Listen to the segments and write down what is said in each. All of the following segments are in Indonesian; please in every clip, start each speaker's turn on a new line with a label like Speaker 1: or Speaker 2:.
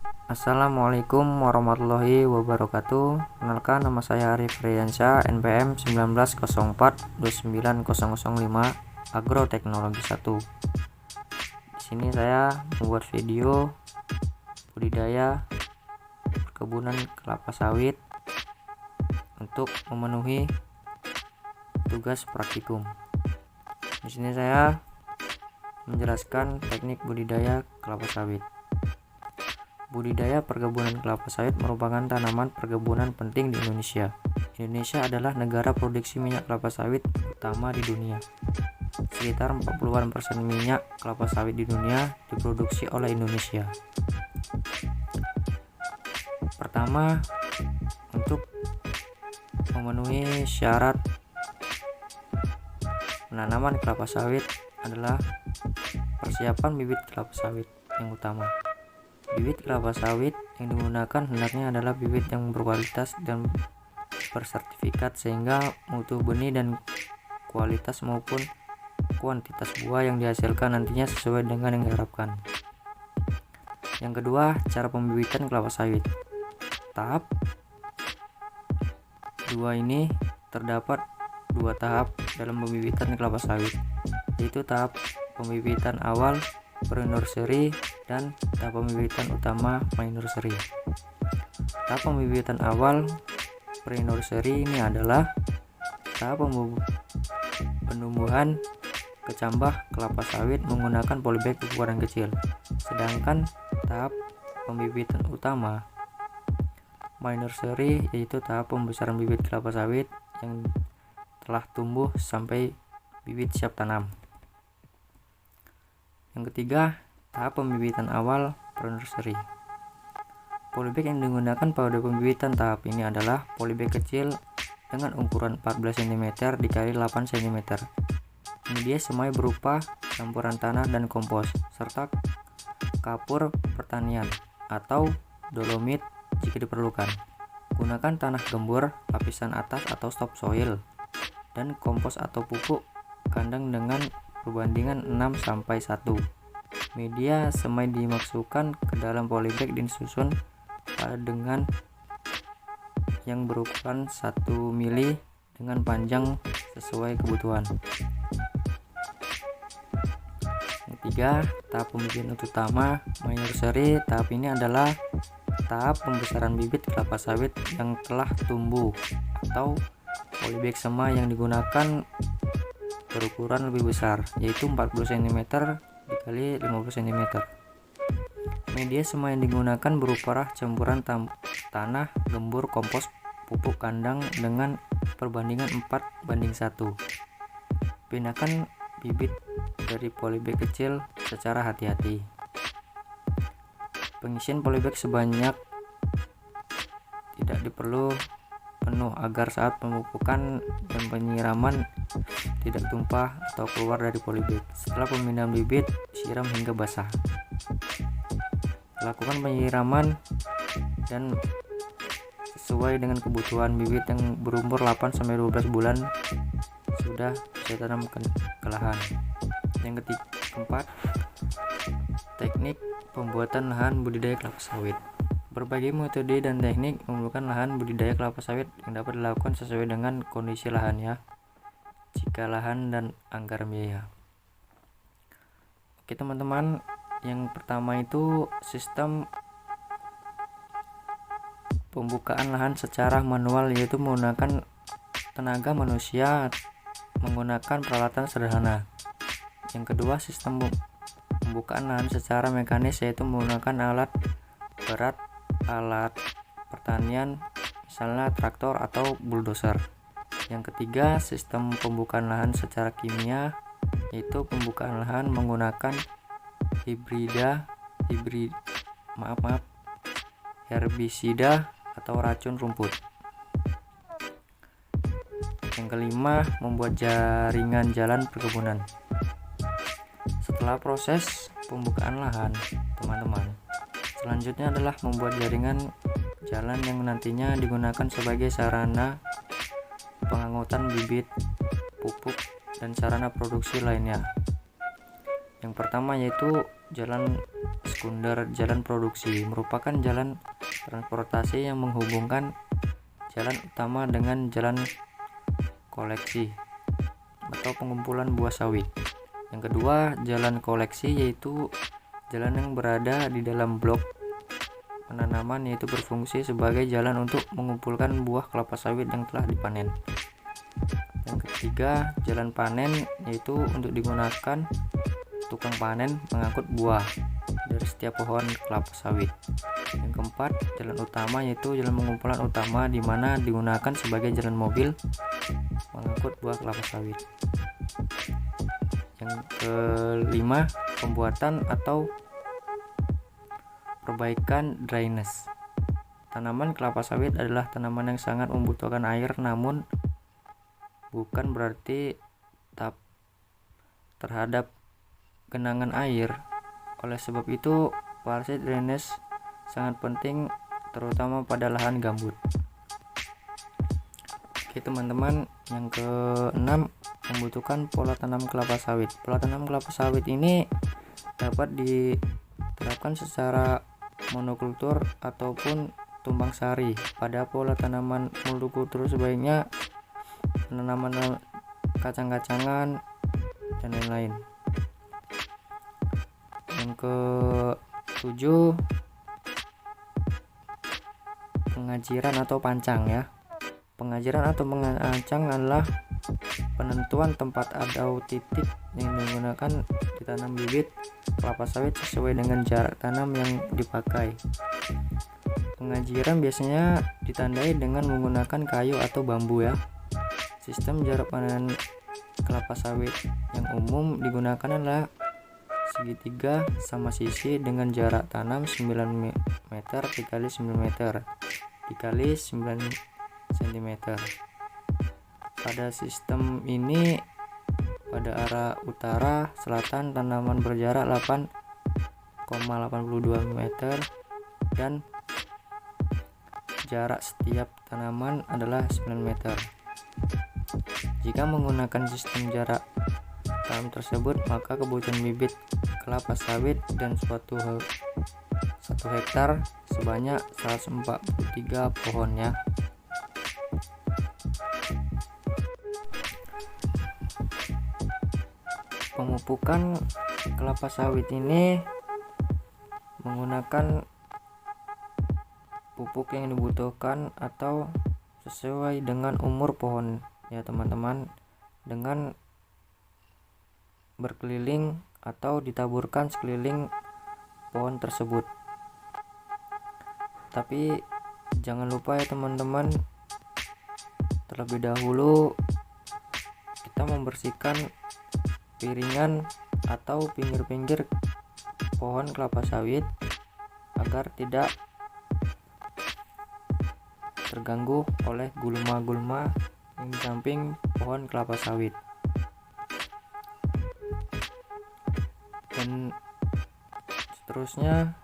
Speaker 1: Assalamualaikum warahmatullahi wabarakatuh. Kenalkan, nama saya Arif Riansyah, NPM 1904-29005, Agroteknologi 1. Di sini saya membuat video budidaya perkebunan kelapa sawit untuk memenuhi tugas praktikum. Di sini saya menjelaskan teknik budidaya kelapa sawit. Budidaya perkebunan kelapa sawit merupakan tanaman perkebunan penting di Indonesia. Indonesia adalah negara produksi minyak kelapa sawit utama di dunia. Sekitar 40% minyak kelapa sawit di dunia diproduksi oleh Indonesia. Pertama, untuk memenuhi syarat penanaman kelapa sawit adalah persiapan bibit kelapa sawit yang utama. Bibit kelapa sawit yang digunakan hendaknya adalah bibit yang berkualitas dan bersertifikat, sehingga mutu benih dan kualitas maupun kuantitas buah yang dihasilkan nantinya sesuai dengan yang diharapkan. Yang kedua, cara pembibitan kelapa sawit. Tahap 2 ini terdapat 2 tahap dalam pembibitan kelapa sawit, yaitu tahap pembibitan awal pre-nursery dan tahap pembibitan utama mini-nursery. Tahap pembibitan awal pre-nursery ini adalah tahap penumbuhan kecambah kelapa sawit menggunakan polybag ukuran kecil. Sedangkan tahap pembibitan utama mini-nursery yaitu tahap pembesaran bibit kelapa sawit yang telah tumbuh sampai bibit siap tanam. Yang ketiga, tahap pembibitan awal pre-nursery. Polybag yang digunakan pada pembibitan tahap ini adalah polybag kecil dengan ukuran 14 cm dikali 8 cm. Media semai berupa campuran tanah dan kompos serta kapur pertanian atau dolomit jika diperlukan. Gunakan tanah gembur lapisan atas atau topsoil dan kompos atau pupuk kandang dengan perbandingan 6:1. Media semai dimasukkan ke dalam polybag dan disusun pada dengan yang berukuran 1 mili dengan panjang sesuai kebutuhan. Yang ketiga, tahap pembibitan utama mini-nursery. Tahap ini adalah tahap pembesaran bibit kelapa sawit yang telah tumbuh atau polybag semai yang digunakan berukuran lebih besar, yaitu 40 cm dikali 50 cm. Media semai yang digunakan berupa campuran tanah gembur, kompos, pupuk kandang dengan perbandingan 4:1. Pindahkan bibit dari polybag kecil secara hati-hati. Pengisian polybag sebanyak tidak diperlu penuh agar saat pemupukan dan penyiraman tidak tumpah atau keluar dari polybag. Setelah pemindahan bibit, siram hingga basah. Lakukan penyiraman dan sesuai dengan kebutuhan. Bibit yang berumur 8-12 bulan sudah bisa tanam ke lahan. Yang keempat, teknik pembuatan lahan budidaya kelapa sawit. Berbagai metode dan teknik membutuhkan lahan budidaya kelapa sawit yang dapat dilakukan sesuai dengan kondisi lahannya, jika lahan dan anggaran biaya. Oke teman-teman, yang pertama itu sistem pembukaan lahan secara manual, yaitu menggunakan tenaga manusia menggunakan peralatan sederhana. Yang kedua, sistem pembukaan lahan secara mekanis, yaitu menggunakan alat berat, alat pertanian, misalnya traktor atau bulldozer. Yang ketiga, sistem pembukaan lahan secara kimia, yaitu pembukaan lahan menggunakan herbisida atau racun rumput. Yang kelima, membuat jaringan jalan perkebunan. Setelah proses pembukaan lahan, teman-teman, selanjutnya adalah membuat jaringan jalan yang nantinya digunakan sebagai sarana pengangkutan bibit, pupuk, dan sarana produksi lainnya. Yang pertama yaitu jalan sekunder. Jalan produksi merupakan jalan transportasi yang menghubungkan jalan utama dengan jalan koleksi atau pengumpulan buah sawit. Yang kedua, jalan koleksi yaitu jalan yang berada di dalam blok penanaman, yaitu berfungsi sebagai jalan untuk mengumpulkan buah kelapa sawit yang telah dipanen. Yang ketiga, jalan panen yaitu untuk digunakan tukang panen mengangkut buah dari setiap pohon kelapa sawit. Yang keempat, jalan utama yaitu jalan pengumpulan utama di mana digunakan sebagai jalan mobil mengangkut buah kelapa sawit. Yang kelima, pembuatan atau perbaikan drainase. Tanaman kelapa sawit adalah tanaman yang sangat membutuhkan air, namun bukan berarti tak terhadap genangan air. Oleh sebab itu, fungsi drainase sangat penting, terutama pada lahan gambut. Oke teman-teman, yang keenam, membutuhkan pola tanam kelapa sawit. Pola tanam kelapa sawit ini dapat diterapkan secara monokultur ataupun tumpang sari. Pada pola tanaman monokultur sebaiknya penanaman kacang-kacangan dan lain-lain. Yang ketujuh, pengajiran atau pancang ya. Pengajiran atau pancang adalah penentuan tempat atau titik yang digunakan ditanam bibit kelapa sawit sesuai dengan jarak tanam yang dipakai. Pengajiran biasanya ditandai dengan menggunakan kayu atau bambu ya. Sistem jarak panen kelapa sawit yang umum digunakan adalah segitiga sama sisi dengan jarak tanam 9 meter dikali 9 meter dikali 9 cm. Pada sistem ini, pada arah utara selatan tanaman berjarak 8,82 meter dan jarak setiap tanaman adalah 9 meter. Jika menggunakan sistem jarak tanam tersebut, maka kebutuhan bibit kelapa sawit dan satu hektar sebanyak 143 pohonnya. Pemupukan kelapa sawit ini menggunakan pupuk yang dibutuhkan atau sesuai dengan umur pohon ya teman-teman, dengan berkeliling atau ditaburkan sekeliling pohon tersebut. Tapi jangan lupa ya teman-teman, terlebih dahulu kita membersihkan piringan atau pinggir-pinggir pohon kelapa sawit agar tidak terganggu oleh gulma-gulma yang di samping pohon kelapa sawit. Dan seterusnya,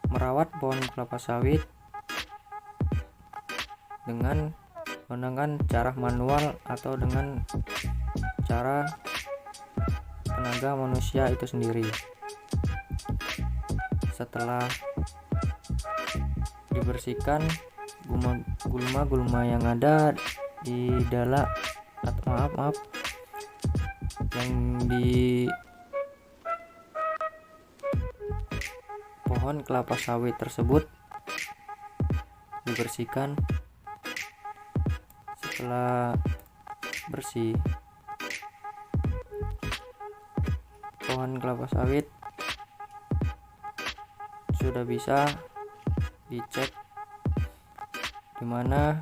Speaker 1: merawat pohon kelapa sawit dengan menggunakan cara manual atau dengan cara tenaga manusia itu sendiri. Setelah dibersihkan gulma-gulma yang ada di dalam yang di pohon kelapa sawit tersebut dibersihkan. Setelah bersih, pohon kelapa sawit sudah bisa dicek di mana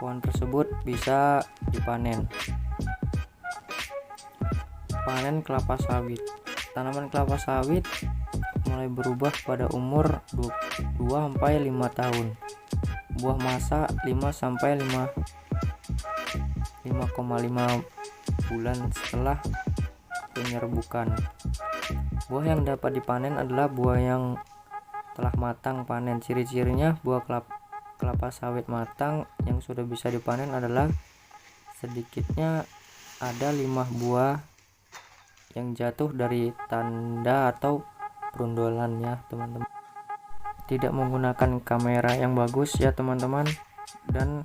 Speaker 1: pohon tersebut bisa dipanen. Panen kelapa sawit. Tanaman kelapa sawit mulai berubah pada umur 2-5 tahun. Buah masa 5-5,5 bulan setelah penyerbukan. Buah yang dapat dipanen adalah buah yang telah matang panen. Ciri-cirinya buah kelapa sawit matang yang sudah bisa dipanen adalah sedikitnya ada 5 buah yang jatuh dari tanda atau berundolan ya teman-teman, tidak menggunakan kamera yang bagus ya teman-teman. Dan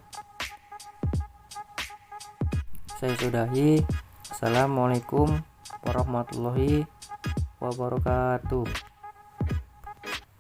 Speaker 1: saya sudahi. Assalamualaikum warahmatullahi wabarakatuh.